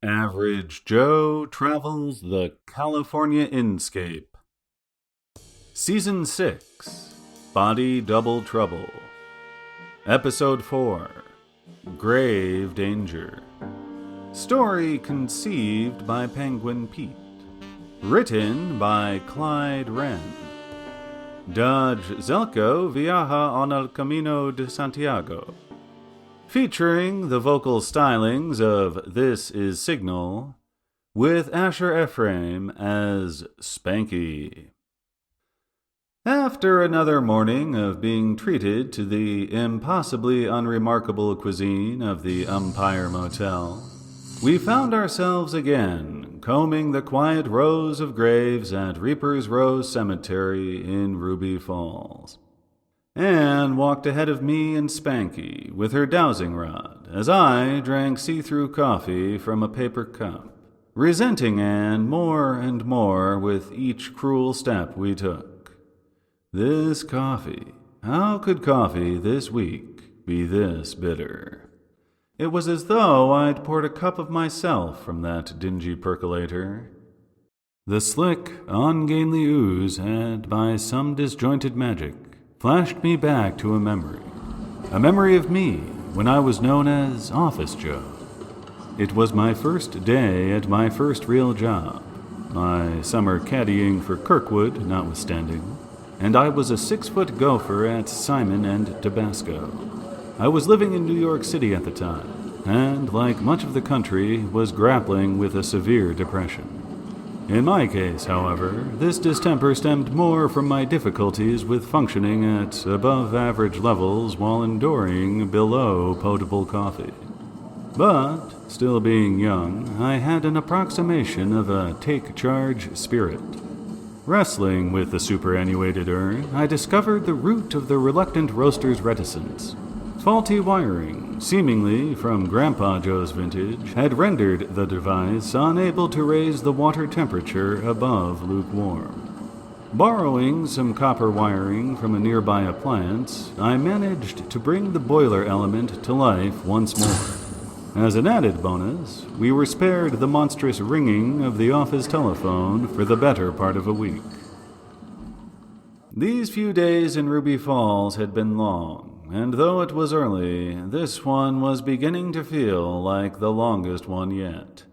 Average Joe travels the California Inscape. Season 6, Body Double Trouble. Episode 4, Grave Danger. Story conceived by Penguin Pete. Written by Clyde Wrenn. Dodge Zelko viaja en el Camino de Santiago. Featuring the vocal stylings of This Is Signal, with Asher Ephraim as Spanky. After another morning of being treated to the impossibly unremarkable cuisine of the Umpire Motel, we found ourselves again combing the quiet rows of graves at Reaper's Rose Cemetery in Ruby Falls. Anne walked ahead of me and Spanky with her dowsing rod as I drank see-through coffee from a paper cup, resenting Anne more and more with each cruel step we took. This coffee, how could coffee this week be this bitter? It was as though I'd poured a cup of myself from that dingy percolator. The slick, ungainly ooze had, by some disjointed magic, flashed me back to a memory of me when I was known as Office Joe. It was my first day at my first real job, my summer caddying for Kirkwood notwithstanding, and I was a 6-foot gopher at Simon and Tabasco. I was living in New York City at the time, and, like much of the country, was grappling with a severe depression. In my case, however, this distemper stemmed more from my difficulties with functioning at above-average levels while enduring below-potable coffee. But, still being young, I had an approximation of a take-charge spirit. Wrestling with the superannuated urn, I discovered the root of the reluctant roaster's reticence. Faulty wiring, seemingly from Grandpa Joe's vintage, had rendered the device unable to raise the water temperature above lukewarm. Borrowing some copper wiring from a nearby appliance, I managed to bring the boiler element to life once more. As an added bonus, we were spared the monstrous ringing of the office telephone for the better part of a week. These few days in Ruby Falls had been long, and though it was early, this one was beginning to feel like the longest one yet.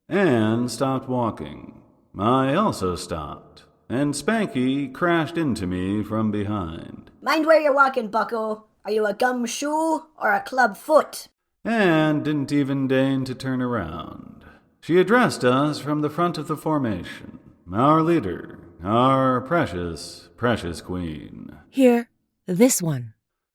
Anne stopped walking. I also stopped, and Spanky crashed into me from behind. Mind where you're walking, bucko. Are you a gumshoe or a club foot? Anne didn't even deign to turn around. She addressed us from the front of the formation, our leader, our precious, precious queen. Here, this one.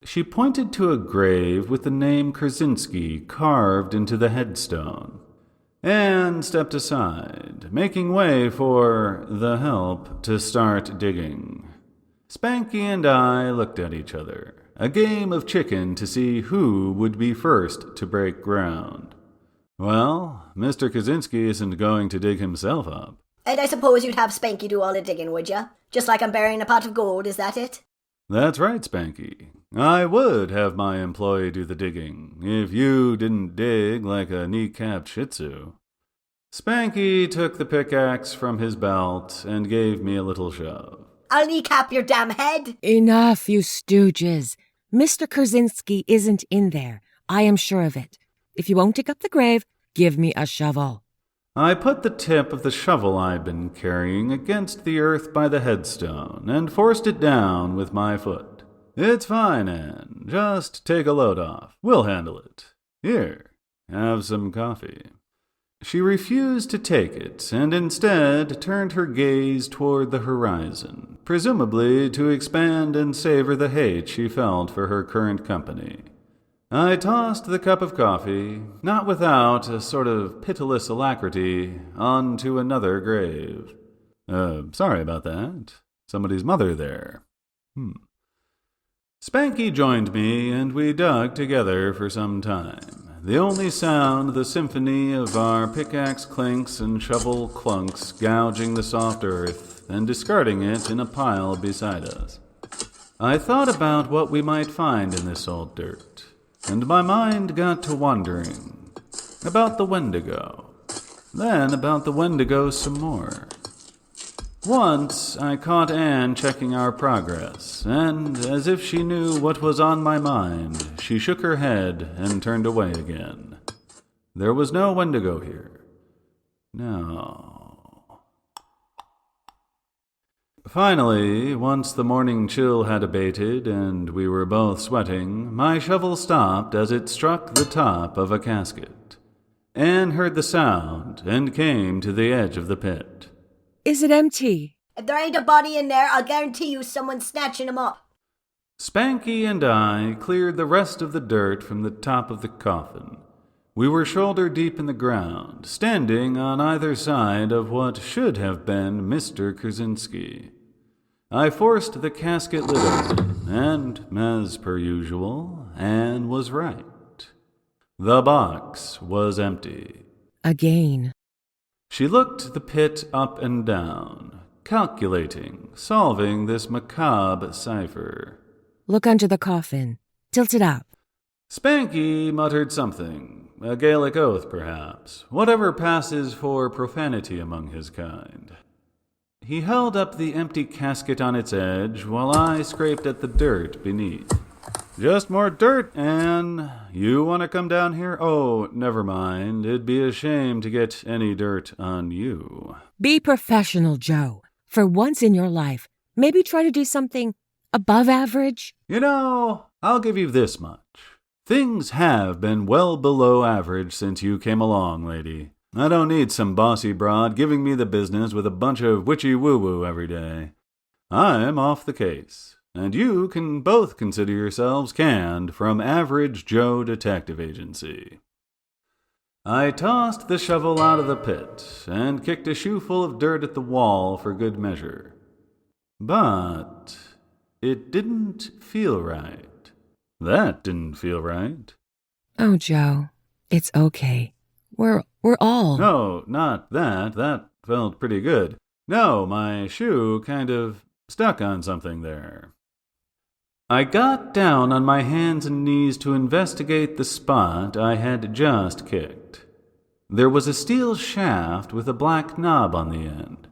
She pointed to a grave with the name Krasinski carved into the headstone. Anne stepped aside, making way for the help to start digging. Spanky and I looked at each other, a game of chicken to see who would be first to break ground. Well, Mr. Krasinski isn't going to dig himself up. And I suppose you'd have Spanky do all the digging, would ya? Just like I'm burying a pot of gold, is that it? That's right, Spanky. I would have my employee do the digging, if you didn't dig like a kneecapped shih tzu. Spanky took the pickaxe from his belt and gave me a little shove. I'll kneecap your damn head! Enough, you stooges. Mr. Krasinski isn't in there. I am sure of it. If you won't dig up the grave, give me a shovel. I put the tip of the shovel I'd been carrying against the earth by the headstone and forced it down with my foot. It's fine, Anne. Just take a load off. We'll handle it. Here, have some coffee. She refused to take it and instead turned her gaze toward the horizon, presumably to expand and savor the hate she felt for her current company. I tossed the cup of coffee, not without a sort of pitiless alacrity, onto another grave. Sorry about that. Somebody's mother there. Spanky joined me, and we dug together for some time. The only sound the symphony of our pickaxe clinks and shovel clunks gouging the soft earth and discarding it in a pile beside us. I thought about what we might find in this old dirt, and my mind got to wondering about the Wendigo, then about the Wendigo some more. Once I caught Anne checking our progress, and as if she knew what was on my mind, she shook her head and turned away again. There was no Wendigo here. No. Finally, once the morning chill had abated and we were both sweating, my shovel stopped as it struck the top of a casket. Anne heard the sound and came to the edge of the pit. Is it empty? If there ain't a body in there, I'll guarantee you someone's snatching him up. Spanky and I cleared the rest of the dirt from the top of the coffin. We were shoulder deep in the ground, standing on either side of what should have been Mr. Krasinski. I forced the casket lid open, and, as per usual, Anne was right. The box was empty. Again. She looked the pit up and down, calculating, solving this macabre cipher. Look under the coffin. Tilt it up. Spanky muttered something, a Gaelic oath perhaps, whatever passes for profanity among his kind. He held up the empty casket on its edge while I scraped at the dirt beneath. Just more dirt, Anne. You want to come down here? Oh, never mind. It'd be a shame to get any dirt on you. Be professional, Joe. For once in your life, maybe try to do something above average. You know, I'll give you this much. Things have been well below average since you came along, lady. I don't need some bossy broad giving me the business with a bunch of witchy woo-woo every day. I'm off the case. And you can both consider yourselves canned from Average Joe Detective Agency. I tossed the shovel out of the pit and kicked a shoeful of dirt at the wall for good measure. But it didn't feel right. That didn't feel right. Oh, Joe, it's okay. We're all... No, not that. That felt pretty good. No, my shoe kind of stuck on something there. I got down on my hands and knees to investigate the spot I had just kicked. There was a steel shaft with a black knob on the end.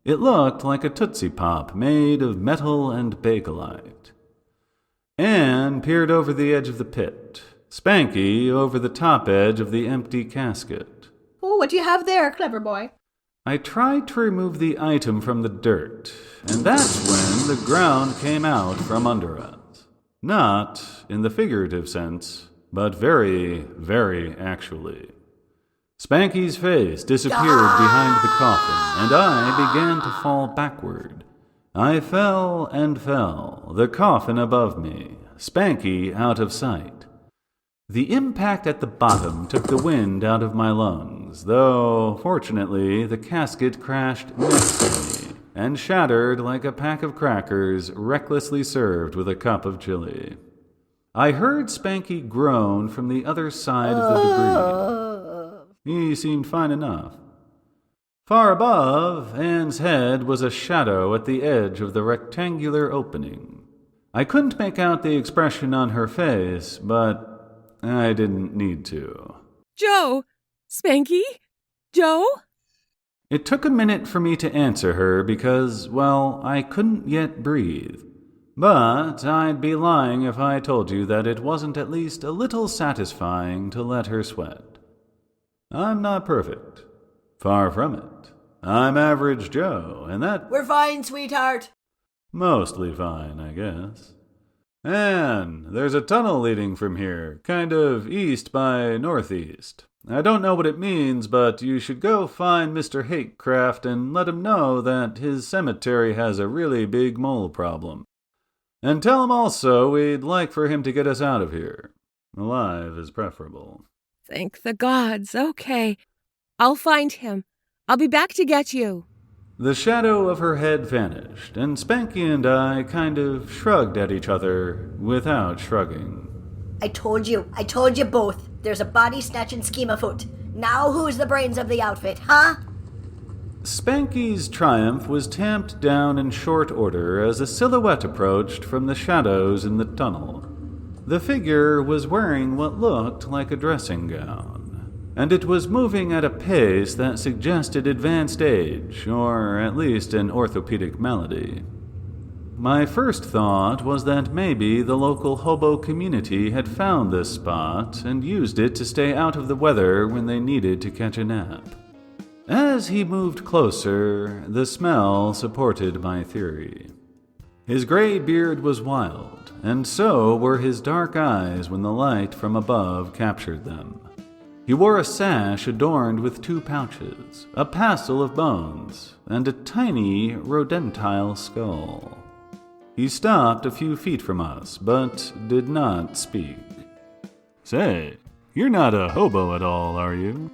It looked like a Tootsie Pop made of metal and Bakelite. Anne peered over the edge of the pit, Spanky over the top edge of the empty casket. Oh, what do you have there, clever boy? I tried to remove the item from the dirt, and that's when the ground came out from under us. Not in the figurative sense, but very, very actually. Spanky's face disappeared behind the coffin, and I began to fall backward. I fell and fell, the coffin above me, Spanky out of sight. The impact at the bottom took the wind out of my lungs, though, fortunately, the casket crashed next to me and shattered like a pack of crackers recklessly served with a cup of chili. I heard Spanky groan from the other side of the debris. He seemed fine enough. Far above, Anne's head was a shadow at the edge of the rectangular opening. I couldn't make out the expression on her face, but I didn't need to. Joe! Spanky? Joe? It took a minute for me to answer her because, well, I couldn't yet breathe. But I'd be lying if I told you that it wasn't at least a little satisfying to let her sweat. I'm not perfect. Far from it. I'm Average Joe, and that... We're fine, sweetheart. Mostly fine, I guess. Anne, there's a tunnel leading from here, kind of east by northeast. I don't know what it means, but you should go find Mr. Hatecraft and let him know that his cemetery has a really big mole problem. And tell him also we'd like for him to get us out of here. Alive is preferable. Thank the gods. Okay. I'll find him. I'll be back to get you. The shadow of her head vanished, and Spanky and I kind of shrugged at each other without shrugging. I told you both. There's a body-snatching scheme afoot. Now who's the brains of the outfit, huh? Spanky's triumph was tamped down in short order as a silhouette approached from the shadows in the tunnel. The figure was wearing what looked like a dressing gown. and it was moving at a pace that suggested advanced age, or at least an orthopedic malady. My first thought was that maybe the local hobo community had found this spot and used it to stay out of the weather when they needed to catch a nap. As he moved closer, the smell supported my theory. His gray beard was wild, and so were his dark eyes when the light from above captured them. He wore a sash adorned with 2 pouches, a passel of bones, and a tiny rodentile skull. He stopped a few feet from us, but did not speak. "Say, you're not a hobo at all, are you?"